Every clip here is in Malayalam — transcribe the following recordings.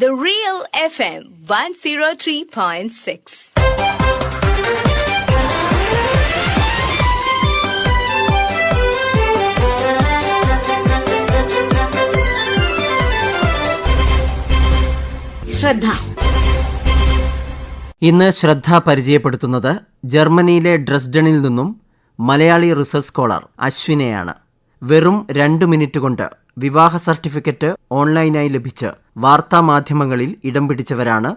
The Real FM 103.6. ശ്രദ്ധ. ഇന്ന് ശ്രദ്ധ പരിചയപ്പെടുത്തുന്നത് ജർമ്മനിയിലെ ഡ്രെസ്ഡനിൽ നിന്നും മലയാളി റിസർച്ച് സ്കോളർ അശ്വിനെയാണ്. വെറും 2 മിനിറ്റ് കൊണ്ട് വിവാഹ സർട്ടിഫിക്കറ്റ് ഓൺലൈനായി ലഭിച്ച് വാർത്താമാധ്യമങ്ങളിൽ ഇടം പിടിച്ചവരാണ്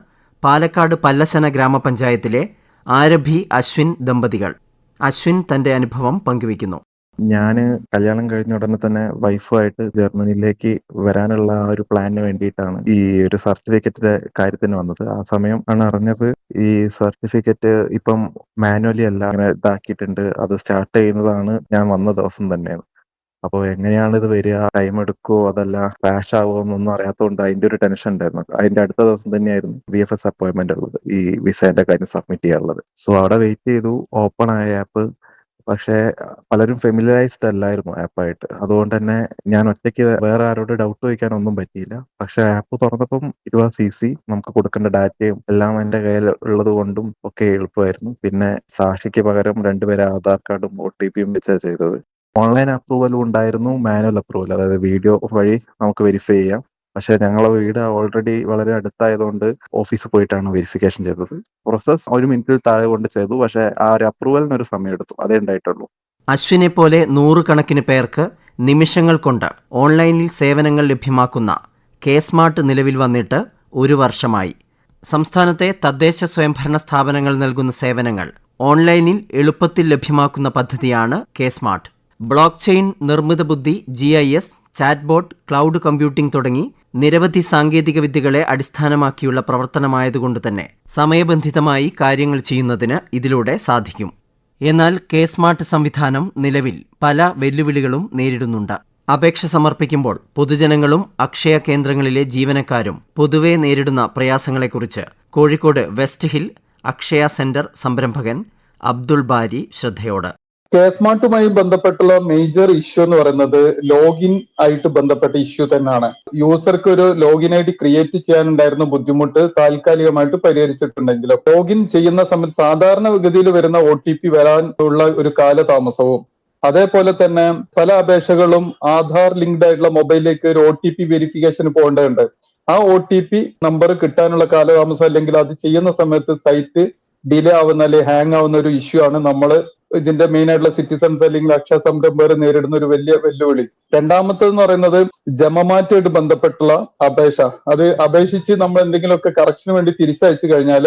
പാലക്കാട് പല്ലശന ഗ്രാമപഞ്ചായത്തിലെ ആരഭി അശ്വിൻ ദമ്പതികൾ. അശ്വിൻ തന്റെ അനുഭവം പങ്കുവയ്ക്കുന്നു. ഞാൻ കല്യാണം കഴിഞ്ഞ ഉടനെ തന്നെ വൈഫുമായിട്ട് ജർമ്മനിയിലേക്ക് വരാനുള്ള ആ ഒരു പ്ലാനിന് വേണ്ടിയിട്ടാണ് ഈ ഒരു സർട്ടിഫിക്കറ്റിന്റെ കാര്യത്തിന് വന്നത്. ആ സമയം ആണ് അറിഞ്ഞത് ഈ സർട്ടിഫിക്കറ്റ് ഇപ്പം മാനുവലി അല്ല അങ്ങനെ ഇതാക്കിയിട്ടുണ്ട്, അത് സ്റ്റാർട്ട് ചെയ്യുന്നതാണ് ഞാൻ വന്ന ദിവസം തന്നെയാണ്. അപ്പോൾ എങ്ങനെയാണ് ഇത് വരിക, ടൈം എടുക്കുമോ അതല്ല ക്രാഷ് ആവുമോ എന്നൊന്നും അറിയാത്തതുകൊണ്ട് അതിന്റെ ഒരു ടെൻഷൻ ഉണ്ടായിരുന്നു. അതിന്റെ അടുത്ത ദിവസം തന്നെയായിരുന്നു VFS അപ്പോയിന്റ്മെന്റ് ഉള്ളത്, ഈ വിസേന്റെ കാര്യം സബ്മിറ്റ് ചെയ്യാനുള്ളത്. സോ അവിടെ വെയിറ്റ് ചെയ്തു. ഓപ്പൺ ആയ ആപ്പ്, പക്ഷേ പലരും ഫെമിലറൈസ്ഡ് അല്ലായിരുന്നു ആപ്പായിട്ട്. അതുകൊണ്ട് തന്നെ ഞാൻ ഒറ്റയ്ക്ക് വേറെ ആരോട് ഡൗട്ട് ചോദിക്കാനൊന്നും പറ്റിയില്ല. പക്ഷെ ആപ്പ് തുറന്നപ്പം ഇറ്റ് വാസ് ഈസി. നമുക്ക് കൊടുക്കേണ്ട ഡാറ്റയും എല്ലാം എൻ്റെ കയ്യിൽ ഉള്ളത് കൊണ്ടും ഒക്കെ എളുപ്പമായിരുന്നു. പിന്നെ സാക്ഷിക്ക് പകരം 2 പേരെ ആധാർ കാർഡും OTP വെച്ചാണ് ചെയ്തത്. ഓൺലൈൻ അപ്രൂവലും ഉണ്ടായിരുന്നു, മാനുവൽ അപ്രൂവൽ, അതായത് വീഡിയോ വഴി നമുക്ക് വെരിഫൈ ചെയ്യാം. പക്ഷെ ഞങ്ങളെ വീട് ഓൾറെഡി വളരെ അടുത്തായതുകൊണ്ട് ഓഫീസിൽ പോയിട്ടാണ് വെരിഫിക്കേഷൻ ചെയ്തത്. പ്രോസസ് 1 മിനിറ്റിൽ താഴെ കൊണ്ട് ചെയ്തു. പക്ഷെ ആ ഒരു അപ്രൂവലിനൊരു സമയം എടുത്തു, അതേ ഉണ്ടായിട്ടുള്ളൂ. അശ്വിനെ പോലെ 100 കണക്കിന് പേർക്ക് നിമിഷങ്ങൾ കൊണ്ട് ഓൺലൈനിൽ സേവനങ്ങൾ ലഭ്യമാക്കുന്ന കെ-സ്മാർട്ട് നിലവിൽ വന്നിട്ട് 1 വർഷമായി. സംസ്ഥാനത്തെ തദ്ദേശ സ്വയംഭരണ സ്ഥാപനങ്ങൾ നൽകുന്ന സേവനങ്ങൾ ഓൺലൈനിൽ എളുപ്പത്തിൽ ലഭ്യമാക്കുന്ന പദ്ധതിയാണ് കെ-സ്മാർട്ട്. ബ്ലോക്ക് ചെയിൻ, നിർമ്മിത ബുദ്ധി, GIS, ചാറ്റ്ബോട്ട്, ക്ലൗഡ് കമ്പ്യൂട്ടിംഗ് തുടങ്ങി നിരവധി സാങ്കേതിക വിദ്യകളെ അടിസ്ഥാനമാക്കിയുള്ള പ്രവർത്തനമായതുകൊണ്ട് തന്നെ സമയബന്ധിതമായി കാര്യങ്ങൾ ചെയ്യുന്നതിന് ഇതിലൂടെ സാധിക്കും. എന്നാൽ കെ-സ്മാർട്ട് സംവിധാനം നിലവിൽ പല വെല്ലുവിളികളും നേരിടുന്നുണ്ട്. അപേക്ഷ സമർപ്പിക്കുമ്പോൾ പൊതുജനങ്ങളും അക്ഷയ കേന്ദ്രങ്ങളിലെ ജീവനക്കാരും പൊതുവെ നേരിടുന്ന പ്രയാസങ്ങളെക്കുറിച്ച് Kozhikode West Hill Akshaya centre സംരംഭകൻ അബ്ദുൾ ബാരി ശ്രദ്ധയോട്. കെ-സ്മാർട്ടുമായി ബന്ധപ്പെട്ടുള്ള മേജർ ഇഷ്യൂ എന്ന് പറയുന്നത് ലോഗിൻ ആയിട്ട് ബന്ധപ്പെട്ട ഇഷ്യൂ തന്നെയാണ്. യൂസർക്ക് ഒരു ലോഗിൻ ഐഡി ക്രിയേറ്റ് ചെയ്യാനുണ്ടായിരുന്ന ബുദ്ധിമുട്ട് താൽക്കാലികമായിട്ട് പരിഹരിച്ചിട്ടുണ്ടെങ്കിലും ലോഗിൻ ചെയ്യുന്ന സമയത്ത് സാധാരണഗതിയിൽ വരുന്ന OTP വരാനുള്ള ഒരു കാലതാമസവും, അതേപോലെ തന്നെ പല അപേക്ഷകളും ആധാർ ലിങ്ക്ഡ് ആയിട്ടുള്ള മൊബൈലിലേക്ക് ഒരു OTP വെരിഫിക്കേഷന് പോകേണ്ടതുണ്ട്. ആ OTP നമ്പർ കിട്ടാനുള്ള കാലതാമസം, അല്ലെങ്കിൽ അത് ചെയ്യുന്ന സമയത്ത് സൈറ്റ് ഡിലേ ആവുന്ന അല്ലെങ്കിൽ ഹാങ് ആവുന്ന ഒരു ഇഷ്യൂ ആണ് നമ്മൾ ഇതിന്റെ മെയിൻ ആയിട്ടുള്ള സിറ്റിസൺസ് അല്ലെങ്കിൽ അക്ഷയ സംരംഭകർ നേരിടുന്ന ഒരു വലിയ വെല്ലുവിളി. രണ്ടാമത്തേന്ന് പറയുന്നത് ജമമാറ്റുമായിട്ട് ബന്ധപ്പെട്ടുള്ള അപേക്ഷ. അത് അപേക്ഷിച്ച് നമ്മൾ എന്തെങ്കിലുമൊക്കെ കറക്ഷന് വേണ്ടി തിരിച്ചയച്ചു കഴിഞ്ഞാൽ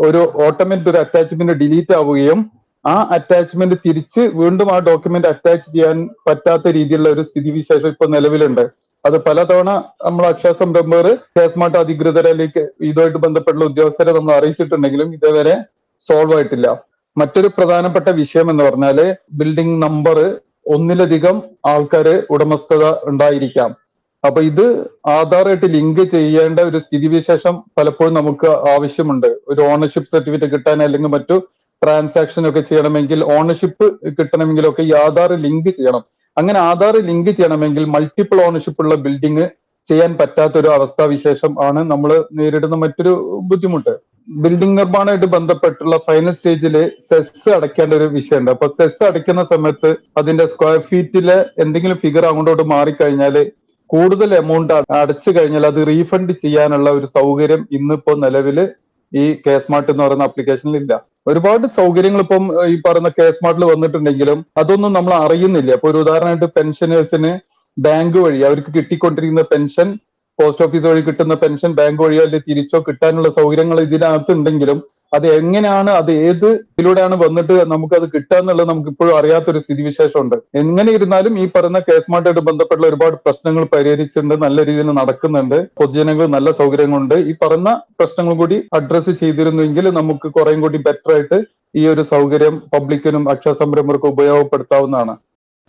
ഒരു ഓട്ടോമാറ്റിക് ഒരു അറ്റാച്ച്മെന്റ് ഡിലീറ്റ് ആവുകയും ആ അറ്റാച്ച്മെന്റ് തിരിച്ച് വീണ്ടും ആ ഡോക്യുമെന്റ് അറ്റാച്ച് ചെയ്യാൻ പറ്റാത്ത രീതിയിലുള്ള ഒരു സ്ഥിതിവിശേഷം ഇപ്പൊ നിലവിലുണ്ട്. അത് പലതവണ നമ്മൾ അക്ഷയ സംരംഭകർ കെ-സ്മാർട്ട് അധികൃതരിലേക്ക് ഇതുമായിട്ട് ബന്ധപ്പെട്ടുള്ള ഉദ്യോഗസ്ഥരെ നമ്മൾ അറിയിച്ചിട്ടുണ്ടെങ്കിലും ഇതുവരെ സോൾവ് ആയിട്ടില്ല. മറ്റൊരു പ്രധാനപ്പെട്ട വിഷയം എന്ന് പറഞ്ഞാല് ബിൽഡിംഗ് നമ്പർ ഒന്നിലധികം ആൾക്കാര് ഉടമസ്ഥത ഉണ്ടായിരിക്കാം. അപ്പൊ ഇത് ആധാറായിട്ട് ലിങ്ക് ചെയ്യേണ്ട ഒരു സ്ഥിതിവിശേഷം പലപ്പോഴും നമുക്ക് ആവശ്യമുണ്ട്. ഒരു ഓണർഷിപ്പ് സർട്ടിഫിക്കറ്റ് കിട്ടാൻ അല്ലെങ്കിൽ മറ്റു ട്രാൻസാക്ഷൻ ഒക്കെ ചെയ്യണമെങ്കിൽ, ഓണർഷിപ്പ് കിട്ടണമെങ്കിലൊക്കെ ഈ ആധാർ ലിങ്ക് ചെയ്യണം. അങ്ങനെ ആധാർ ലിങ്ക് ചെയ്യണമെങ്കിൽ മൾട്ടിപ്പിൾ ഓണർഷിപ്പ് ഉള്ള ബിൽഡിംഗ് ചെയ്യാൻ പറ്റാത്തൊരു അവസ്ഥാവിശേഷം ആണ് നമ്മൾ നേരിടുന്ന മറ്റൊരു ബുദ്ധിമുട്ട്. ബിൽഡിംഗ് നിർമ്മാണമായിട്ട് ബന്ധപ്പെട്ടുള്ള ഫൈനൽ സ്റ്റേജിൽ സെസ് അടയ്ക്കേണ്ട ഒരു വിഷയമുണ്ട്. അപ്പൊ സെസ് അടയ്ക്കുന്ന സമയത്ത് അതിന്റെ സ്ക്വയർ ഫീറ്റിലെ എന്തെങ്കിലും ഫിഗർ അങ്ങോട്ടോട്ട് മാറിക്കഴിഞ്ഞാൽ കൂടുതൽ എമൗണ്ട് അടച്ചു കഴിഞ്ഞാൽ അത് റീഫണ്ട് ചെയ്യാനുള്ള ഒരു സൗകര്യം ഇന്നിപ്പോ നിലവില് ഈ കെ-സ്മാർട്ട് എന്ന് പറയുന്ന ആപ്ലിക്കേഷനിൽ ഇല്ല. ഒരുപാട് സൗകര്യങ്ങൾ ഇപ്പം ഈ പറയുന്ന കെ-സ്മാർട്ടിൽ വന്നിട്ടുണ്ടെങ്കിലും അതൊന്നും നമ്മൾ അറിയുന്നില്ല. ഇപ്പൊ ഒരു ഉദാഹരണമായിട്ട് പെൻഷനേഴ്സിന് ബാങ്ക് വഴി അവർക്ക് കിട്ടിക്കൊണ്ടിരിക്കുന്ന പെൻഷൻ, പോസ്റ്റ് ഓഫീസ് വഴി കിട്ടുന്ന പെൻഷൻ ബാങ്ക് വഴിയോ അല്ലെങ്കിൽ തിരിച്ചോ കിട്ടാനുള്ള സൗകര്യങ്ങൾ ഇതിനകത്ത് ഉണ്ടെങ്കിലും അത് എങ്ങനെയാണ്, അത് ഏത് ഇതിലൂടെയാണ് വന്നിട്ട് നമുക്കത് കിട്ടുക എന്നുള്ളത് നമുക്ക് ഇപ്പോഴും അറിയാത്തൊരു സ്ഥിതിവിശേഷമുണ്ട്. എങ്ങനെ ഇരുന്നാലും ഈ പറയുന്ന കെ-സ്മാർട്ടായിട്ട് ബന്ധപ്പെട്ടുള്ള ഒരുപാട് പ്രശ്നങ്ങൾ പരിഹരിച്ചിട്ടുണ്ട്, നല്ല രീതിയിൽ നടക്കുന്നുണ്ട്, പൊതുജനങ്ങൾ നല്ല സൗകര്യങ്ങളുണ്ട്. ഈ പറഞ്ഞ പ്രശ്നങ്ങൾ കൂടി അഡ്രസ്സ് ചെയ്തിരുന്നെങ്കിൽ നമുക്ക് കുറേം കൂടി ബെറ്റർ ആയിട്ട് ഈ ഒരു സൗകര്യം പബ്ലിക്കിനും അക്ഷയ സംരംഭകർക്കും ഉപയോഗപ്പെടുത്താവുന്നതാണ്.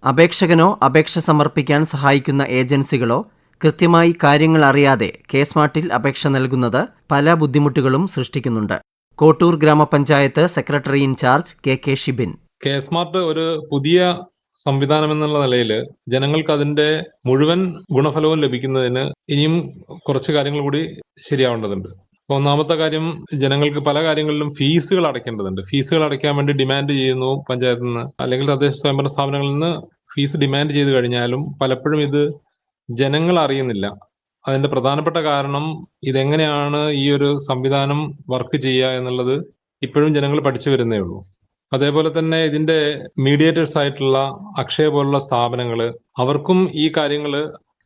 അപേക്ഷകനോ അപേക്ഷ സമർപ്പിക്കാൻ സഹായിക്കുന്ന ഏജൻസികളോ കൃത്യമായി കാര്യങ്ങൾ അറിയാതെ കെ-സ്മാർട്ടിൽ അപേക്ഷ നൽകുന്നത് പല ബുദ്ധിമുട്ടുകളും സൃഷ്ടിക്കുന്നുണ്ട്. കോട്ടൂർ ഗ്രാമപഞ്ചായത്ത് secretary in-charge KK Shibin. K Smart ഒരു പുതിയ സംവിധാനം എന്നുള്ള നിലയിൽ ജനങ്ങൾക്ക് അതിന്റെ മുഴുവൻ ഗുണഫലവും ലഭിക്കുന്നതിന് ഇനിയും കുറച്ച് കാര്യങ്ങൾ കൂടി ശരിയാവേണ്ടതുണ്ട്. ഒന്നാമത്തെ കാര്യം, ജനങ്ങൾക്ക് പല കാര്യങ്ങളിലും ഫീസുകൾ അടയ്ക്കേണ്ടതുണ്ട്. ഫീസുകൾ അടയ്ക്കാൻ വേണ്ടി ഡിമാൻഡ് ചെയ്യുന്നു പഞ്ചായത്തിൽ നിന്ന്, അല്ലെങ്കിൽ തദ്ദേശ സ്വയംഭരണ സ്ഥാപനങ്ങളിൽ നിന്ന് ഫീസ് ഡിമാൻഡ് ചെയ്ത് കഴിഞ്ഞാലും പലപ്പോഴും ഇത് ജനങ്ങൾ അറിയുന്നില്ല. അതിന്റെ പ്രധാനപ്പെട്ട കാരണം, ഇതെങ്ങനെയാണ് ഈ ഒരു സംവിധാനം വർക്ക് ചെയ്യുക എന്നുള്ളത് ഇപ്പോഴും ജനങ്ങൾ പഠിച്ചു വരുന്നേ ഉള്ളൂ. അതേപോലെ തന്നെ ഇതിന്റെ മീഡിയേറ്റേഴ്സ് ആയിട്ടുള്ള അക്ഷയ പോലുള്ള സ്ഥാപനങ്ങൾ, അവർക്കും ഈ കാര്യങ്ങൾ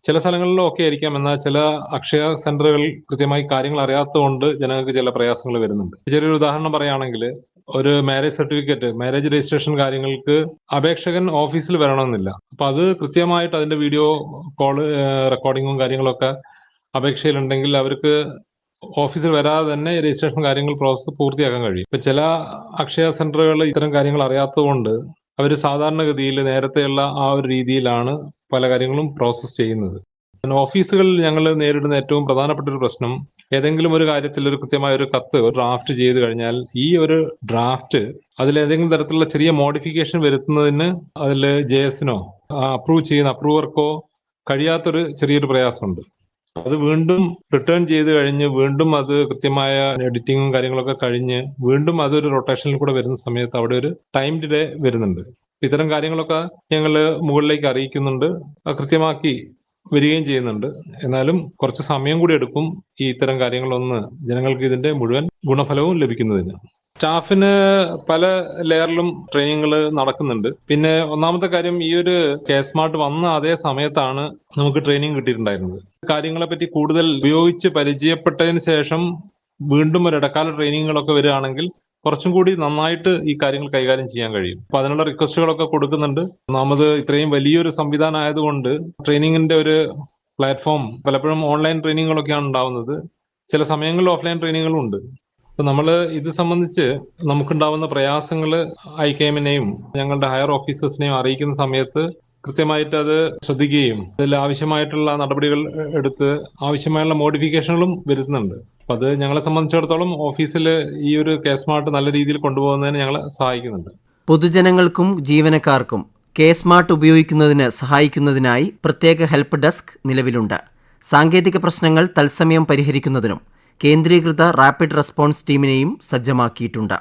ചില സ്ഥലങ്ങളിലും ഒക്കെ ആയിരിക്കാം, എന്നാൽ ചില അക്ഷയ സെന്ററുകൾ കൃത്യമായി കാര്യങ്ങൾ അറിയാത്തതുകൊണ്ട് ജനങ്ങൾക്ക് ചില പ്രയാസങ്ങൾ വരുന്നുണ്ട്. ചെറിയൊരു ഉദാഹരണം പറയുകയാണെങ്കിൽ, ഒരു മാരേജ് സർട്ടിഫിക്കറ്റ്, മാരേജ് രജിസ്ട്രേഷൻ കാര്യങ്ങൾക്ക് അപേക്ഷകൻ ഓഫീസിൽ വരണമെന്നില്ല. അപ്പൊ അത് കൃത്യമായിട്ട് അതിന്റെ വീഡിയോ കോള് റെക്കോർഡിങ്ങും കാര്യങ്ങളൊക്കെ അപേക്ഷയിലുണ്ടെങ്കിൽ അവർക്ക് ഓഫീസിൽ വരാതെ തന്നെ രജിസ്ട്രേഷൻ കാര്യങ്ങൾ പ്രോസസ്സ് പൂർത്തിയാക്കാൻ കഴിയും. ഇപ്പൊ ചില അക്ഷയ സെന്ററുകൾ ഇത്തരം കാര്യങ്ങൾ അറിയാത്തതുകൊണ്ട് അവർ സാധാരണഗതിയിൽ നേരത്തെയുള്ള ആ ഒരു രീതിയിലാണ് പല കാര്യങ്ങളും പ്രോസസ്സ് ചെയ്യുന്നത്. ഓഫീസുകളിൽ ഞങ്ങൾ നേരിടുന്ന ഏറ്റവും പ്രധാനപ്പെട്ട ഒരു പ്രശ്നം, ഏതെങ്കിലും ഒരു കാര്യത്തിൽ ഒരു കൃത്യമായ ഒരു കത്ത്, ഒരു ഡ്രാഫ്റ്റ് ചെയ്ത് കഴിഞ്ഞാൽ ഈ ഒരു ഡ്രാഫ്റ്റ് അതിൽ ഏതെങ്കിലും തരത്തിലുള്ള ചെറിയ മോഡിഫിക്കേഷൻ വരുത്തുന്നതിന് അതിൽ JS-നോ അപ്രൂവ് ചെയ്യുന്ന അപ്രൂവർക്കോ കഴിയാത്തൊരു ചെറിയൊരു പ്രയാസമുണ്ട്. അത് വീണ്ടും റിട്ടേൺ ചെയ്ത് കഴിഞ്ഞ് വീണ്ടും അത് കൃത്യമായ എഡിറ്റിങ്ങും കാര്യങ്ങളൊക്കെ കഴിഞ്ഞ് വീണ്ടും അതൊരു റൊട്ടേഷനിൽ കൂടെ വരുന്ന സമയത്ത് അവിടെ ഒരു ടൈം ഡിലേ വരുന്നുണ്ട്. ഇത്തരം കാര്യങ്ങളൊക്കെ ഞങ്ങൾ മുകളിലേക്ക് അറിയിക്കുന്നുണ്ട്, കൃത്യമാക്കി വരികയും ചെയ്യുന്നുണ്ട്. എന്നാലും കുറച്ച് സമയം കൂടി എടുക്കും ഈ ഇത്തരം കാര്യങ്ങളൊന്ന് ജനങ്ങൾക്ക് ഇതിന്റെ മുഴുവൻ ഗുണഫലവും ലഭിക്കുന്നതിന്. സ്റ്റാഫിന് പല ലെയറിലും ട്രെയിനിങ്ങുകൾ നടക്കുന്നുണ്ട്. പിന്നെ ഒന്നാമത്തെ കാര്യം, ഈ ഒരു കെ-സ്മാർട്ട് വന്ന അതേ സമയത്താണ് നമുക്ക് ട്രെയിനിങ് കിട്ടിയിട്ടുണ്ടായിരുന്നത്. കാര്യങ്ങളെ പറ്റി കൂടുതൽ ഉപയോഗിച്ച് പരിചയപ്പെട്ടതിന് ശേഷം വീണ്ടും ഒരു ഇടക്കാല ട്രെയിനിങ്ങുകളൊക്കെ വരികയാണെങ്കിൽ കുറച്ചും കൂടി നന്നായിട്ട് ഈ കാര്യങ്ങൾ കൈകാര്യം ചെയ്യാൻ കഴിയും. അപ്പൊ അതിനുള്ള റിക്വസ്റ്റുകളൊക്കെ കൊടുക്കുന്നുണ്ട്. ഒന്നാമത് ഇത്രയും വലിയൊരു സംവിധാനം ആയതുകൊണ്ട് ട്രെയിനിങ്ങിന്റെ ഒരു പ്ലാറ്റ്ഫോം, പലപ്പോഴും ഓൺലൈൻ ട്രെയിനിങ്ങുകളൊക്കെയാണ് ഉണ്ടാവുന്നത്, ചില സമയങ്ങളിൽ ഓഫ്ലൈൻ ട്രെയിനിങ്ങുകളും ഉണ്ട്. അപ്പൊ നമ്മൾ ഇത് സംബന്ധിച്ച് നമുക്കുണ്ടാവുന്ന പ്രയാസങ്ങൾ ICAM-നെയും ഞങ്ങളുടെ ഹയർ ഓഫീസേഴ്സിനെയും അറിയിക്കുന്ന സമയത്ത് കൃത്യമായിട്ട് അത് ശ്രദ്ധിക്കുകയും അതിൽ ആവശ്യമായിട്ടുള്ള നടപടികൾ എടുത്ത് ആവശ്യമായുള്ള മോഡിഫിക്കേഷനുകളും വരുത്തുന്നുണ്ട്. അപ്പൊ അത് ഞങ്ങളെ സംബന്ധിച്ചിടത്തോളം ഓഫീസിൽ ഈ ഒരു കെ-സ്മാർട്ട് നല്ല രീതിയിൽ കൊണ്ടുപോകുന്നതിന് ഞങ്ങളെ സഹായിക്കുന്നുണ്ട്. പൊതുജനങ്ങൾക്കും ജീവനക്കാർക്കും കെ-സ്മാർട്ട് ഉപയോഗിക്കുന്നതിന് സഹായിക്കുന്നതിനായി പ്രത്യേക ഹെൽപ്പ് ഡെസ്ക് നിലവിലുണ്ട്. സാങ്കേതിക പ്രശ്നങ്ങൾ തത്സമയം പരിഹരിക്കുന്നതിനും കേന്ദ്രീകൃത റാപ്പിഡ് റെസ്പോൺസ് ടീമിനെയും സജ്ജമാക്കിയിട്ടുണ്ട്.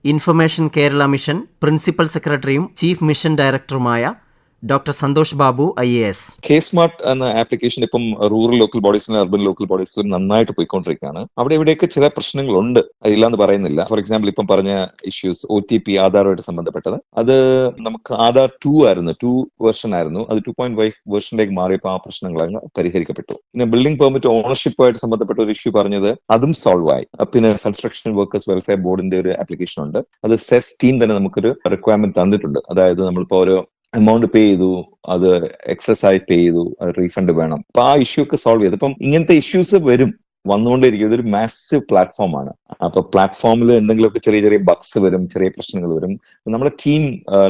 ഇൻഫർമേഷൻ കേരള മിഷൻ പ്രിൻസിപ്പൽ സെക്രട്ടറിയും ചീഫ് മിഷൻ ഡയറക്ടറുമായ ഡോക്ടർ സന്തോഷ് ബാബു IAS. കെ-സ്മാർട്ട് എന്ന ആപ്ലിക്കേഷൻ ഇപ്പം റൂറൽ ലോക്കൽ ബോഡീസിലും അർബൻ ലോക്കൽ ബോഡീസിലും നന്നായിട്ട് പോയിക്കൊണ്ടിരിക്കുകയാണ്. അവിടെ ഇവിടെയൊക്കെ ചില പ്രശ്നങ്ങളുണ്ട്, അതില്ലാന്ന് പറയുന്നില്ല. ഫോർ എക്സാമ്പിൾ, ഇപ്പം പറഞ്ഞ ഇഷ്യൂസ് OTP ആധാറുമായിട്ട് സംബന്ധപ്പെട്ടത്, അത് നമുക്ക് ആധാർ 2 ആയിരുന്നു, 2 വെർഷൻ ആയിരുന്നു. അത് 2.5 വെർഷനിലേക്ക് മാറിയപ്പോൾ ആ പ്രശ്നങ്ങൾ അങ്ങ് പരിഹരിക്കപ്പെട്ടു. പിന്നെ ബിൽഡിംഗ് പെർമിറ്റ് ഓണർഷിപ്പുമായിട്ട് സംബന്ധപ്പെട്ട ഒരു ഇഷ്യൂ പറഞ്ഞത്, അതും സോൾവ് ആയി. പിന്നെ കൺസ്ട്രക്ഷൻ വർക്കേഴ്സ് വെൽഫെയർ ബോർഡിന്റെ ഒരു ആപ്ലിക്കേഷൻ ഉണ്ട്. അത് സെസ് ടീം തന്നെ നമുക്കൊരു റിക്വയർമെന്റ് തന്നിട്ടുണ്ട്. അതായത് നമ്മളിപ്പോ ഒരു എമൗണ്ട് പേ ചെയ്തു, അത് എക്സസ് ആയി പേ ചെയ്തു, അത് റീഫണ്ട് വേണം. അപ്പൊ ആ ഇഷ്യൂ ഒക്കെ സോൾവ് ചെയ്തു. അപ്പം ഇങ്ങനത്തെ ഇഷ്യൂസ് വന്നുകൊണ്ടേയിരിക്കും. ഇതൊരു മാസീവ് പ്ലാറ്റ്ഫോമാണ്. അപ്പൊ പ്ലാറ്റ്ഫോമിൽ എന്തെങ്കിലുമൊക്കെ ചെറിയ ചെറിയ ബഗ്സ് വരും, ചെറിയ പ്രശ്നങ്ങൾ വരും. നമ്മുടെ team,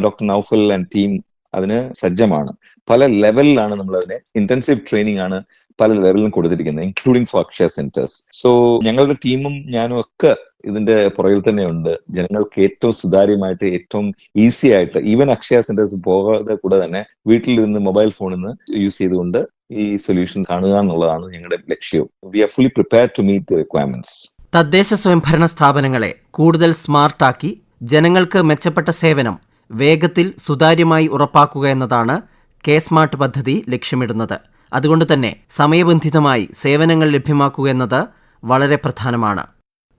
doctor Naufal and team അതിന് സജ്ജമാണ്. പല ലെവലിലാണ് നമ്മൾ അതിനെ ഇന്റൻസീവ് ട്രെയിനിങ് ആണ് പല ലെവലിലും കൊടുത്തിരിക്കുന്നത്, including for Akshaya centres. So ഞങ്ങളുടെ ടീമും ഞാനും ഒക്കെ ഇതിന്റെ പുറകിൽ തന്നെയുണ്ട്. ജനങ്ങൾക്ക് ഏറ്റവും സുതാര്യമായിട്ട്, ഏറ്റവും ഈസി ആയിട്ട്, ഈവൻ അക്ഷയ സെന്റേഴ്സ് പോകാതെ കൂടെ തന്നെ വീട്ടിലിരുന്ന് മൊബൈൽ ഫോണിൽ നിന്ന് യൂസ് ചെയ്തുകൊണ്ട് ഈ സൊല്യൂഷൻ കാണുക എന്നുള്ളതാണ് ഞങ്ങളുടെ ലക്ഷ്യവും. We are fully prepared to meet the requirements. തദ്ദേശ സ്വയംഭരണ സ്ഥാപനങ്ങളെ കൂടുതൽ സ്മാർട്ടാക്കി ജനങ്ങൾക്ക് മെച്ചപ്പെട്ട സേവനം വേഗത്തിൽ സുതാര്യമായി ഉറപ്പാക്കുക എന്നതാണ് കെ-സ്മാർട്ട് പദ്ധതി ലക്ഷ്യമിടുന്നത്. അതുകൊണ്ട് തന്നെ സമയബന്ധിതമായി സേവനങ്ങൾ ലഭ്യമാക്കുക എന്നത് വളരെ പ്രധാനമാണ്.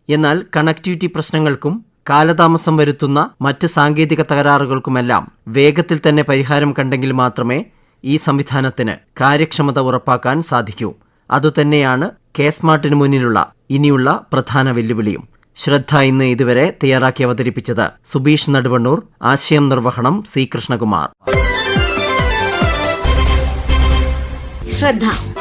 എന്നാൽ കണക്ടിവിറ്റി പ്രശ്നങ്ങൾക്കും കാലതാമസം വരുത്തുന്ന മറ്റ് സാങ്കേതിക തകരാറുകൾക്കുമെല്ലാം വേഗത്തിൽ തന്നെ പരിഹാരം കണ്ടെങ്കിൽ മാത്രമേ ഈ സംവിധാനത്തിന് കാര്യക്ഷമത ഉറപ്പാക്കാൻ സാധിക്കൂ. അതുതന്നെയാണ് കെ-സ്മാർട്ടിന് മുന്നിലുള്ള ഇനിയുള്ള പ്രധാന വെല്ലുവിളിയും. ശ്രദ്ധ ഇന്ന് ഇതുവരെ തയ്യാറാക്കി അവതരിപ്പിച്ചത് സുബീഷ് നടുവണ്ണൂർ. ആശയം നിർവഹണം C. കൃഷ്ണകുമാർ. ശ്രദ്ധ.